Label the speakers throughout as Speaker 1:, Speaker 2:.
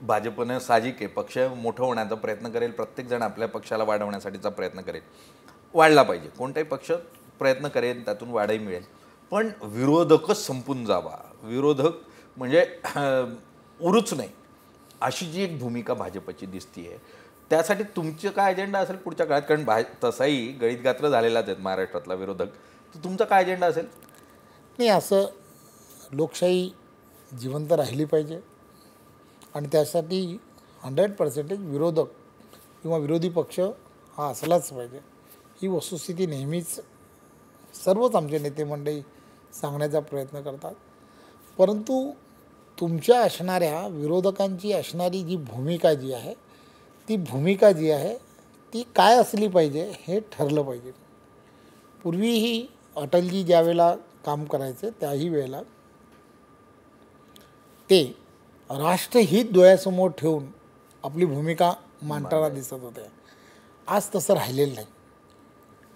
Speaker 1: भाजपनं साहजिक आहे, पक्ष मोठं होण्याचा प्रयत्न करेल, प्रत्येकजण आपल्या पक्षाला वाढवण्यासाठीचा प्रयत्न करेल, वाढला पाहिजे, कोणताही पक्ष प्रयत्न करेल, त्यातून वाढही मिळेल. पण विरोधकच संपून जावा, विरोधक म्हणजे उरूच नाही, अशी जी एक भूमिका भाजपची दिसतीये. त्यासाठी तुमचं काय अजेंडा असेल पुढच्या काळात? कारण तसाही गळीतगात्र झालेलाच आहेत महाराष्ट्रातला विरोधक, तर तुमचा काय अजेंडा असेल?
Speaker 2: नाही, असं लोकशाही जिवंत राहिली पाहिजे आणि त्यासाठी 100% विरोधक किंवा विरोधी पक्ष हा असलाच पाहिजे. ही वस्तुस्थिती नेहमीच सर्वच आमचे नेते मंडळी सांगण्याचा प्रयत्न करतात. परंतु तुमच्या असणाऱ्या विरोधकांची असणारी जी भूमिका जी आहे, ती भूमिका जी आहे ती काय असली पाहिजे हे ठरलं पाहिजे. पूर्वीही अटलजी ज्यावेळेला काम करायचे त्याही वेळेला ते राष्ट्रहित डोळ्यासमोर ठेवून आपली भूमिका मांडताना दिसत होते. आज तसं राहिलेलं नाही.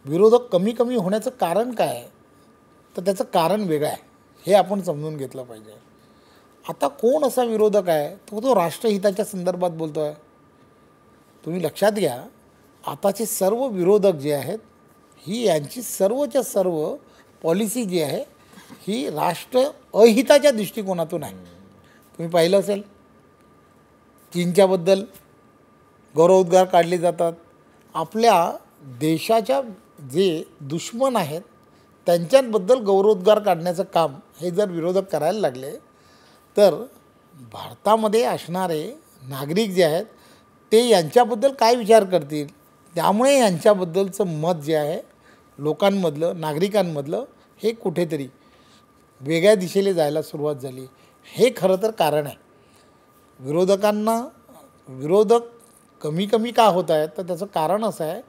Speaker 2: विरोधक कमी कमी होण्याचं कारण काय आहे, तर त्याचं कारण वेगळं आहे, हे आपण समजून घेतलं पाहिजे. आता कोण असा विरोधक आहे तो राष्ट्रहिताच्या संदर्भात बोलतो आहे? तुम्ही लक्षात घ्या, आताचे सर्व विरोधक जे आहेत ही यांची सर्वच्या सर्व पॉलिसी जी आहे ही राष्ट्र अहिताच्या दृष्टिकोनातून आहे. तुम्ही पाहिलं असेल, चीनच्याबद्दल गौरवोद्गार काढले जातात. आपल्या देशाच्या जे दुश्मन आहेत त्यांच्याबद्दल गौरवोद्गार काढण्याचं काम हे जर विरोधक करायला लागले तर भारतामध्ये असणारे नागरिक जे आहेत ते यांच्याबद्दल काय विचार करतील? त्यामुळे यांच्याबद्दलचं मत जे आहे लोकांमधलं, नागरिकांमधलं, हे कुठेतरी वेगळ्या दिशेने जायला सुरुवात झाली. हे खरं तर कारण आहे. विरोधकांना विरोधक कमी कमी का होत आहेत, तर त्याचं कारण असं आहे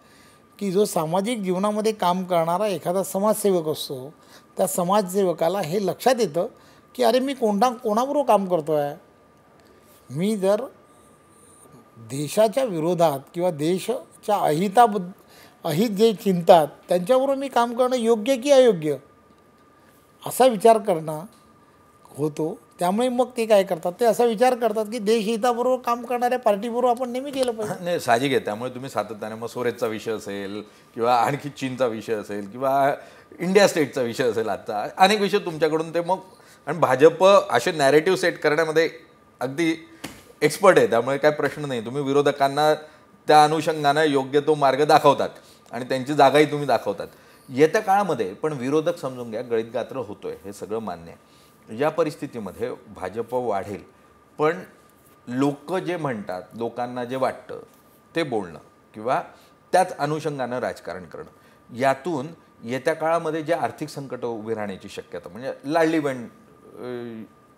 Speaker 2: की जो सामाजिक जीवनामध्ये काम करणारा एखादा समाजसेवक असतो, त्या समाजसेवकाला हे लक्षात येतं की अरे मी कोणाबरोबर काम करतो आहे. मी जर देशाच्या विरोधात किंवा देशाच्या अहित जे चिंतात त्यांच्याबरोबर मी काम करणं योग्य की अयोग्य असा विचार करणं होतो. त्यामुळे मग ते काय करतात, ते असा विचार करतात की देशहिताबरोबर काम करणाऱ्या पार्टीबरोबर आपण नेहमी केलं पाहिजे.
Speaker 1: नाही, साहजिक आहे. त्यामुळे तुम्ही सातत्याने मग सोरेजचा विषय असेल किंवा आणखी चीनचा विषय असेल किंवा इंडिया स्टेटचा विषय असेल, आता अनेक विषय तुमच्याकडून ते मग, आणि भाजप असे नॅरेटिव्ह सेट करण्यामध्ये अगदी एक्सपर्ट आहे, त्यामुळे काय प्रश्न नाही. तुम्ही विरोधकांना त्या अनुषंगानं योग्य तो मार्ग दाखवतात आणि त्यांची जागाही तुम्ही दाखवतात. येत्या काळामध्ये पण विरोधक समजून घ्या गळीतगात्र होतोय, हे सगळं मान्य आहे. या परिस्थितीमध्ये भाजप वाढेल, पण लोक जे म्हणतात, लोकांना जे वाटतं ते बोलणं किंवा त्याच अनुषंगानं राजकारण करणं, यातून येत्या काळामध्ये जे आर्थिक संकट उभी राहण्याची शक्यता, म्हणजे लाडली बहीण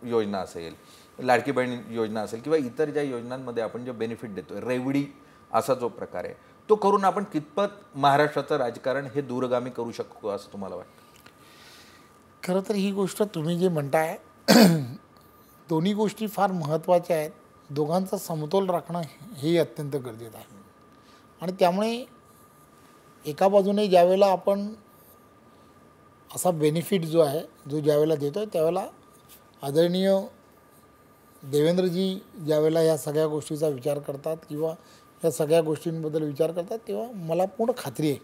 Speaker 1: योजना असेल, लाडकी बहीण योजना असेल किंवा इतर ज्या योजनांमध्ये आपण जे बेनिफिट देतोय, रेवडी असा जो प्रकार आहे, तो करून आपण कितपत महाराष्ट्राचं राजकारण हे दूरगामी करू शकतो असं तुम्हाला वाटतं?
Speaker 2: खरं तर ही गोष्ट तुम्ही जे म्हणताय दोन्ही गोष्टी फार महत्त्वाच्या आहेत. दोघांचा समतोल राखणं हे अत्यंत गरजेचं आहे. आणि त्यामुळे एका बाजूने ज्यावेळेला आपण असा बेनिफिट जो आहे जो ज्यावेळेला देतो आहे त्यावेळेला आदरणीय देवेंद्रजी ज्यावेळेला या सगळ्या गोष्टीचा विचार करतात किंवा या सगळ्या गोष्टींबद्दल विचार करतात, तेव्हा मला पूर्ण खात्री आहे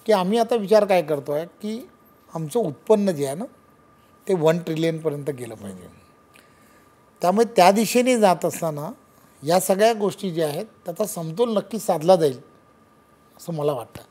Speaker 2: की आम्ही आता विचार काय करतो आहे की आमचं उत्पन्न जे आहे ना ते 1 ट्रिलियनपर्यंत गेलं पाहिजे. त्यामुळे त्या दिशेने जात असताना या सगळ्या गोष्टी ज्या आहेत त्याचा समतोल नक्कीच साधला जाईल असं मला वाटतं.